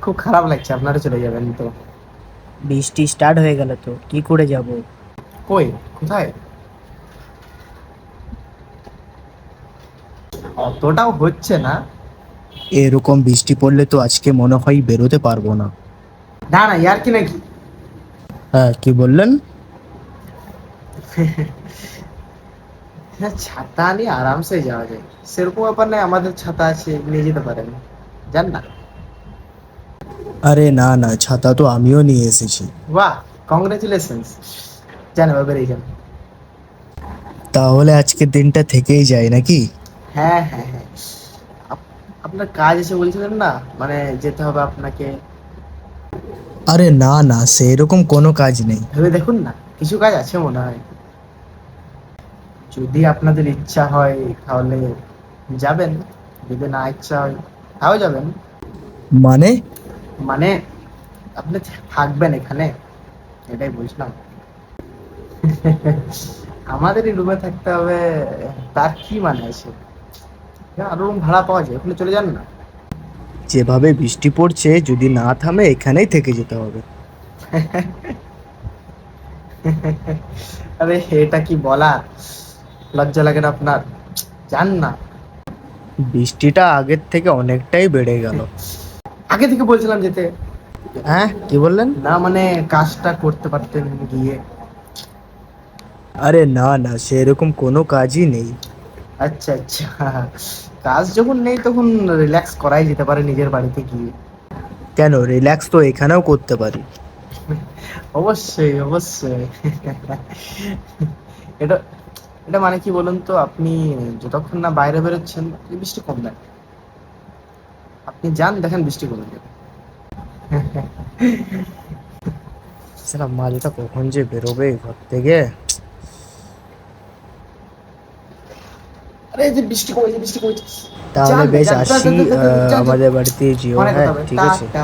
খুব খারাপ লাগছে, আপনারা চলে যাবেন তো। বৃষ্টি স্টার্ট হয়ে গেল তো কি করে যাব? কই, কোথায়? অতটাও হচ্ছে না। এরকম বৃষ্টি পড়লে তো আজকে মনে হয় বেরোতে পারবো না। না না, ইয়ার কি নাকি? হ্যাঁ, কি বললেন? হ্যাঁ, ছাতা নিয়ে আরামসে যাওয়া যায়, সেরকম ব্যাপার নয়। আমাদের ছাতা আছে, নিয়ে যেতে পারেন, যান না। আরে না না, ছাতা তো আমিও নিয়ে এসেছি। বাহ, কংগ্রেচুলেশনস। যান এবার বেরিয়ে যান। তাহলে আজকের দিনটা থেকেই যায় নাকি? হ্যাঁ হ্যাঁ হ্যাঁ, আপনার কাজ এসে বলছিলেন না, মানে যেতে হবে আপনাকে। আরে না না, সেরকম কোনো কাজ নেই। ভেবে দেখুন না, কিছু কাজ আছে মনে হয়। যদি আপনাদের ইচ্ছা হয় তাহলে যাবেন, যদি না ইচ্ছা হয় তাও যাবেন। মানে? মানে আপনি থাকবেন এখানে, এটাই বুঝলাম। আমাদের এই রুমে থাকতে হবে, তার কি মানে আছে? আরো রুম ভাড়া পাওয়া যায়, ওখানে চলে যান না। যেভাবে বৃষ্টি পড়ছে, যদি না থামে এখানেই থেকে যেতে হবে। আরে এটা কি বলা, লজ্জা লাগে না আপনার? যান না। বৃষ্টিটা আগের থেকে অনেকটাই বেড়ে গেল। আগে থেকে বলছিলাম যেতে। হ্যাঁ, কি বললেন? না মানে কাজটা করতে পারতেন গিয়ে। আরে না না, সেরকম কোনো কাজই নেই। আচ্ছা আচ্ছা, কাজ যখন নেই তখন রিল্যাক্স করাই যেতে পারে নিজের বাড়িতে গিয়ে। কেন, রিল্যাক্স তো এখানেও করতে পারি। অবশ্যই অবশ্যই। এটা এটা মানে কি বলুন তো, আপনি যতক্ষণ না বাইরে বেরোচ্ছেন বৃষ্টি কম দেয়, আপনি যান দেখেন বৃষ্টি কমে যাবে। সেটা মালটা কখন যে বেরোবে ঘর থেকে? আরে এই যে বৃষ্টি কমেছে, বৃষ্টি কমেছে। তাহলে যান না, বেশ যান যান আসি, যান যান যান যান যান। আমাদের বাড়িতে যেও। পরে কথা হ্যাঁ, হবে, ঠিক আছে। টাটা।